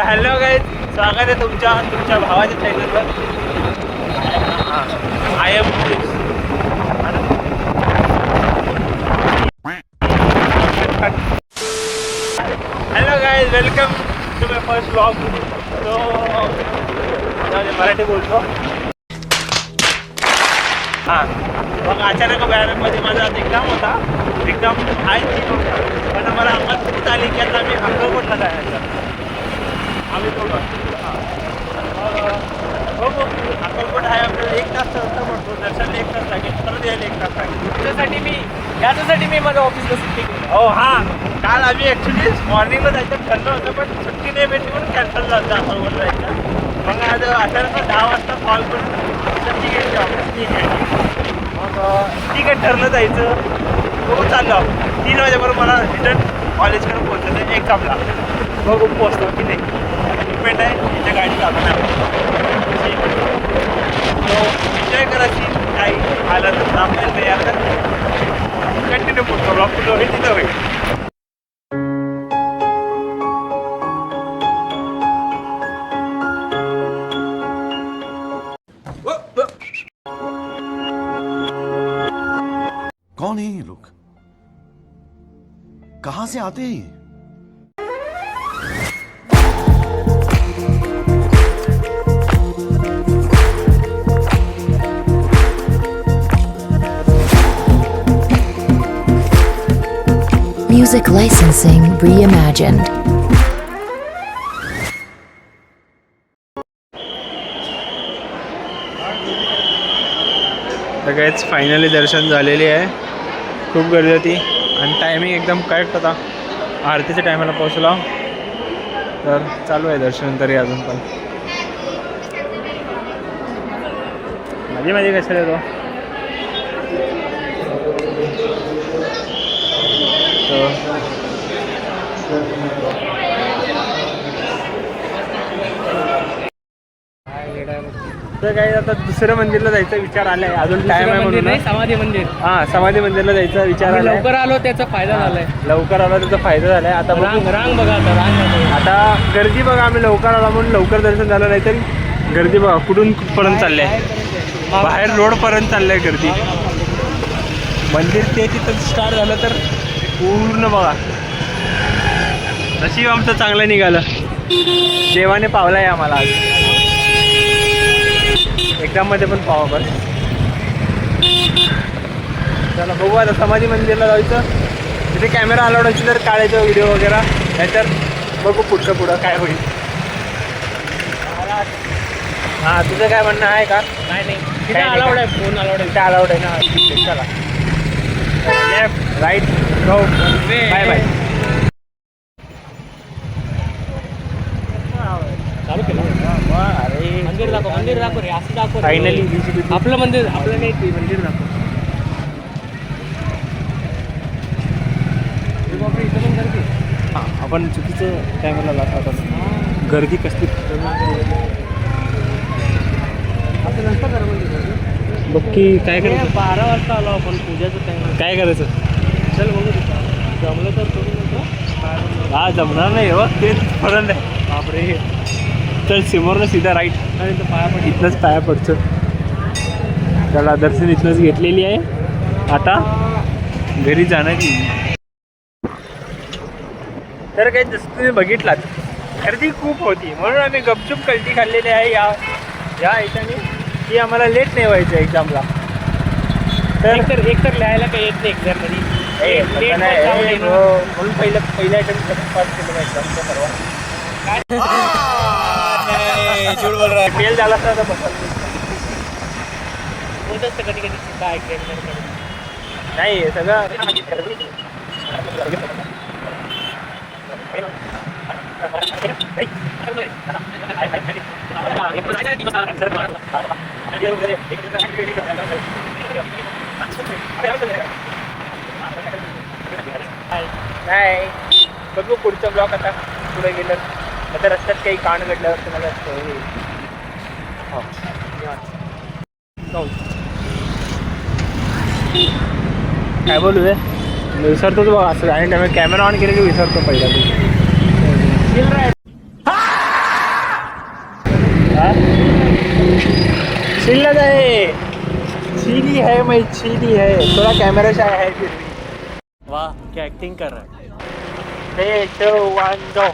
Hello guys, स्वागत आहे तुमच्या भावाच्या चॅनलवर. I am hello guys, welcome to my first vlog. तो मराठी बोलतो. हां, मग अचानक बॅनरमध्ये माझा एक्झाम होता. एक्झाम आहे पण मला अंगात खूप आली की आता मी अक्कलकोटला जायचं. आम्ही बघू अक्कलकोट आहे आपल्याला 1 तास रस्ता पडतो. दर्शनला 1 तास लागेल, परत यायला 1 तास लागेल. याच्यासाठी मी माझं ऑफिसला सुट्टी केली. हो हां, काल आम्ही ॲक्च्युली मॉर्निंगला जायचं ठरलं होतं पण सुट्टी नाही भेटली म्हणून कॅन्सल झालं अक्कलकोटला जायचं. मग आज अचानक 10 वाजता कॉल करून सुट्टी घ्यायची ऑफिस ठीक आहे. मग ठीक आहे ठरलं जायचं. हो चाललं 3 वाजेपर्यंत मला रिटर्न कॉलेजकडे पोहोचायचं एक्झामला. बघू पोचतो की नाही, डिपेंड आहे त्याच्या गाडी चालवणार. एन्जॉय करायची काही आलं तर आपल्याला नाही आलं कंटिन्यू करतो. ब्लॉग कुठं होईल तिथं होईल. कौन है ये लोग? कहां से आते हैं ये? Music licensing reimagined. तर काहीच फायनली दर्शन झालेली आहे. खूप गर्दी होती आणि टायमिंग एकदम करेक्ट होता. आरतीच्या टायमाला पोहोचलो. तर चालू आहे दर्शन तरी अजून पण. माझी कशाला येतो तर काही आता दुसऱ्या मंदिरला जायचा विचार आलाय. अजून टाइम आहे म्हणून. समाधी मंदिर. हां, समाधी मंदिरला जायचा विचार आलाय. लवकर आलो त्याचा फायदा झालाय. लवकर आला त्याचा फायदा झालाय. आता रांग बघा आता गर्दी बघा. आम्ही लवकर आला म्हणून लवकर दर्शन झालं नाही तरी गर्दी बघा कुठून कुठपर्यंत चाललंय. बाहेर रोडपर्यंत चाललंय गर्दी. मंदिर ते तिथं स्टार्ट झालं तर पूर्ण बघा. नशीब आमचं चांगलं निघालं. देवाने पावलाय आम्हाला आज. एक्झाममध्ये पण पावा बस. चला बघू आता समाधी मंदिरला जायचं. तिथे कॅमेरा अलाउड असेल तर काढायचं व्हिडिओ वगैरे. नाहीतर बघू पुढं काय होईल. हां, तुझं काय म्हणणं आहे का? नाही तिथे अलाउड आहे. फोन अलाउड आहे. तिथे अलाउड आहे ना. ठीक आहे चला. लेफ्ट राईट गो बाय बाय. चालू केलं. अरे मंदिर दाखव रे. असं दाखव. फायनली आपलं मंदिर आपलं नाही ते मंदिर दाखव. इथं पण गर्दी. हां, आपण चुकीचं टायमाला जात होता. गर्दी कसली बक्की. काय करायचं? 12 वाजता आलो आपण. पूजाचं टाइम. काय करायचं? चल बघू तिथं जमलं तर करू नका. हा जमणार नाही हो. तेच फरक नाही. बापरे. चल समोरनं सीधा राईट. आणि इथं पाया पड. इथनंच पाया पडचं. त्याला दर्शन इथनंच घेतलेली आहे. आता घरी जाण्याची. तर काही जसं तुम्ही बघितलात गर्दी खूप होती म्हणून आम्ही गपचूप कल्टी खाल्लेली आहे या ह्याच्याने की आम्हाला लेट नाही व्हायचं एक्झामला. तर एक तर लिहायला काही येत नाही एक्झाममध्ये. म्हणून पहिल्या अटेम्प्ट पास केलं एक्झामचं परवा. फेल झाला तर होत असतं कधी काय नाही सगळं. नाही बघू पुढचा ब्लॉक आता पुढे गेलं. आता रस्त्यात काही कांड घडल्यावर तुम्हाला काय बोलू रे. विसरतो तू बघा असं. आणि कॅमेरा ऑन केले की विसरतो पहिला. चिल्लत आहे, चीनी है, मैं चीनी है, थोड़ा कैमरा शाय है फिर भी. वाह क्या एक्टिंग कर रहा है. 3, 2, 1 go.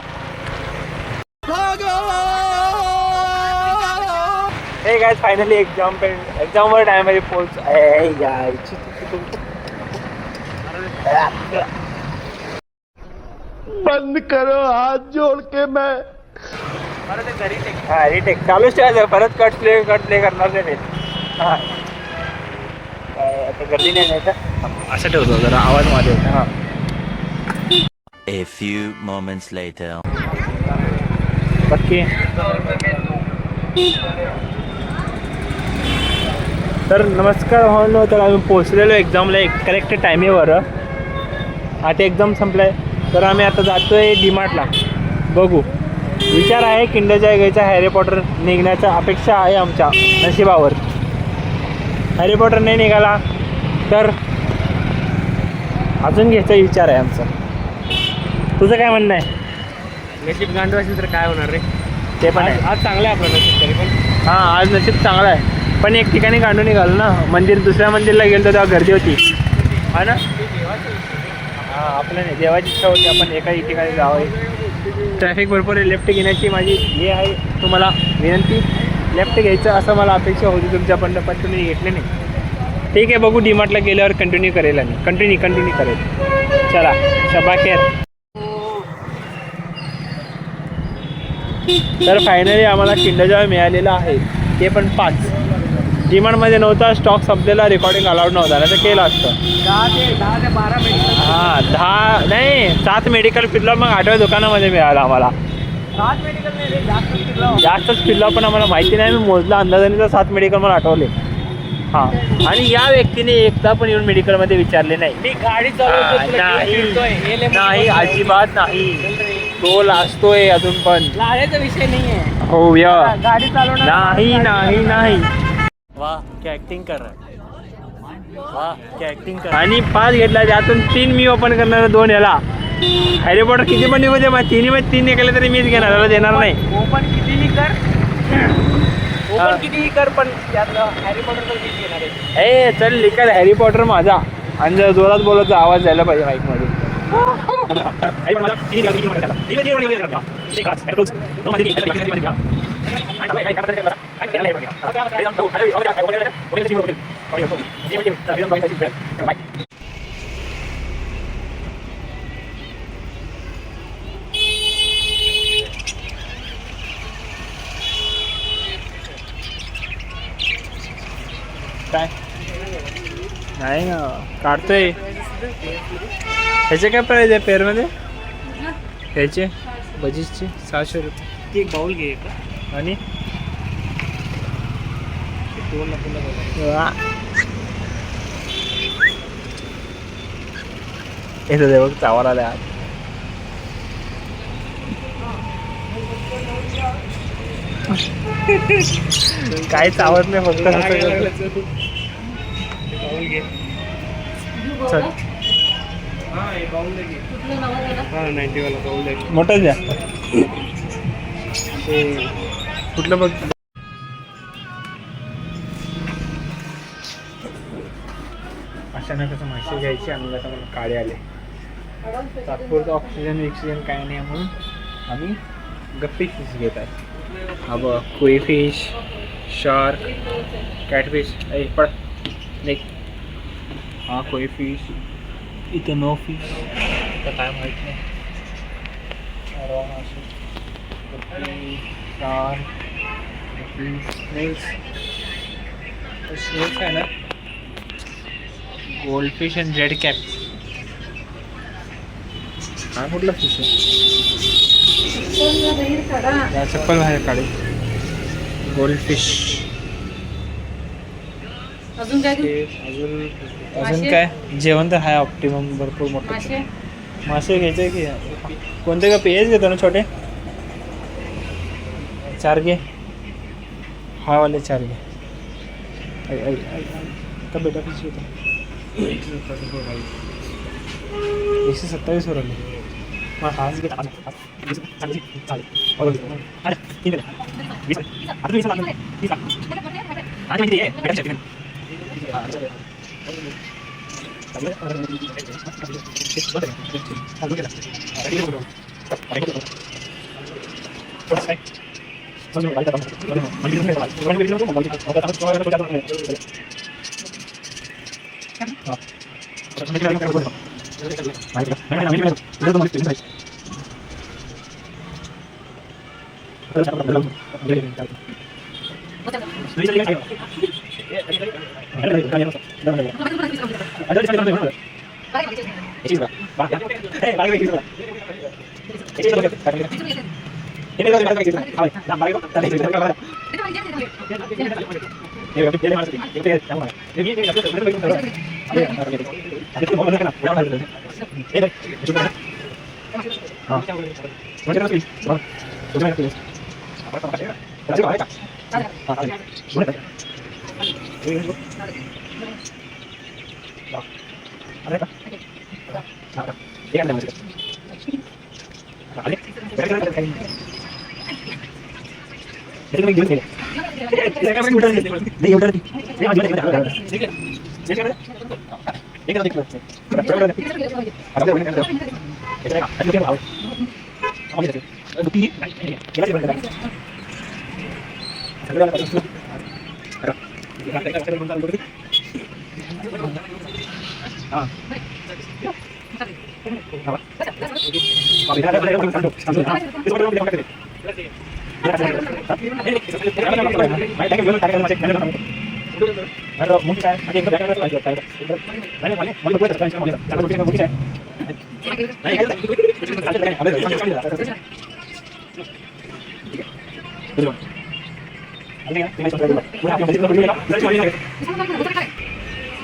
Hey guys finally exam वर टाइम आहे पोच. बंद करो हाथ जोड़ के मैं हा रिटेक चालूच ठेवायचं, परत कट प्ले करणार नाही मी. हा आता गर्दी नाही तर असं ठेवतो, जरा आवाज मध्ये होता. हा A few moments later. बाकी तर नमस्कार भावांनो, तर आम्ही पोचलेलो एक्झामला करेक्ट टायमेवर. आता एक्झाम संपलाय तर आम्ही आता जातोय डीमार्टला. बघू, विचार आहे किंडर जॉय घ्यायचा, हॅरी पॉटर निघण्याचा अपेक्षा आहे आमच्या नशिबावर. हॅरी पॉटर नाही निघाला तर अजून घ्यायचा विचार आहे आमचा. तुझं काय म्हणणं आहे? नशीब गांडू असेल तर काय होणार रे. ते पण आहे. आज चांगलं आहे आपलं नशीब तरी पण. हां आज नशीब चांगलं आहे, पण एक ठिकाणी काढून निघालं ना. दुसऱ्या मंदिरला गेलो तेव्हा गर्दी होती, हा ना. हां आपलं नाही, देवाची इच्छा होती आपण एकाही ठिकाणी जावं. ट्रॅफिक भरपूर आहे, लेफ्ट घेण्याची माझी हे आहे तुम्हाला विनंती. लेफ्ट घ्यायचं असं मला अपेक्षा होती तुमच्याकडनं, पण तुम्ही घेतले नाही. ठीक आहे, बघू डीमार्टला गेल्यावर कंटिन्यू करेल आणि कंटिन्यू करेल. चला शबा खेर. तर फायनली आम्हाला किंडर जॉय मिळालेला आहे, ते पण 5. डीमार्टमध्ये नव्हता, स्टॉक संपलेला, रेकॉर्डिंग अलाउड नव्हता, नाही तर केलं असतं. 10 ते 12 मेडिकल. हां 10 नाही 7 मेडिकल फिरला, मग 8व्या दुकानामध्ये मिळालं आम्हाला. 7 मेडिकल नाही रे, जास्तच फिरला, पण आम्हाला माहिती नाही. मी मोजला अंदाजाने तर 7 मेडिकल मला आठवले. हां आणि या व्यक्तीने एकदा पण येऊन मेडिकलमध्ये विचारले नाही. मी गाडी चालवतो नाही अजिबात नाही. तो लाजतोय अजून पण. लागायचा विषय नाही आहे. हो या गाडी चालवणार नाही. वाह क्या एक्टिंग कर रहा है. वाह क्या एक्टिंग कर. आणि 5 घेतला, त्यातून 3 मी ओपन करणार, 2 याला. हॅरी पॉटर किती पण निघू दे, मग 3 निघाले तरी मीच घेणार, त्याला देणार नाही. ओपन कितीही कर पण त्यातलं हॅरी पॉटर तर मीच घेणार आहे. ए चल लिखल हॅरी पॉटर माझा, आणि जर जोरात बोलायचा आवाज द्यायला पाहिजे माईक मध्ये. काय नाही ना काढतोय. ह्याचे काय प्राईज आहे पेअरमध्ये? ह्याचे बजीसचे 600 रुपये. ती एक बाउल घे का आणि 2 ला येतं ते बघ, चावायला आल्या आत. काय चावत नाही, फक्त बाउल घे. चल हां हे बाउल घे. हां 90 वाला बाउल घे. मोठंच द्या. ते कुठलं बघ. अचानक असं मासे घ्यायची, आम्ही आता मला काळे आले. तात्पुरतं ऑक्सिजन काय नाही म्हणून आम्ही गप्पी फिश घेत आहे. हा बघ कोई फिश, शार्क, कॅटफिश. पड नाही. हा कोई फिश, इथं नो फिश, तर काय माहीत नाही. शार्क, स्नेक्स आहे ना, gold fish and red cap. हा कुठला फिश आहे? चप्पल बाहेर काढे. Gold fish. अजून काय अजून काय जेवण तर आहे ऑप्टिमम, भरपूर मोठे मासे घ्यायचे की. कोणते का पेज घेतो ना छोटे? 4 घे. हा वाले 4 घे. आता बेटा फिश घेतो. 127 वर आले. मग हाच घे.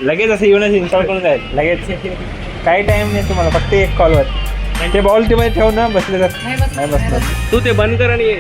लगेच असं येऊनच इन्स्टॉल करून जाईल लगेच. काही टाइम नाही तुम्हाला, फक्त एक कॉलवर. ते बॉल टीमध्ये ठेव ना, बसले तर नाही बसणार. तू ते बंद कर आणि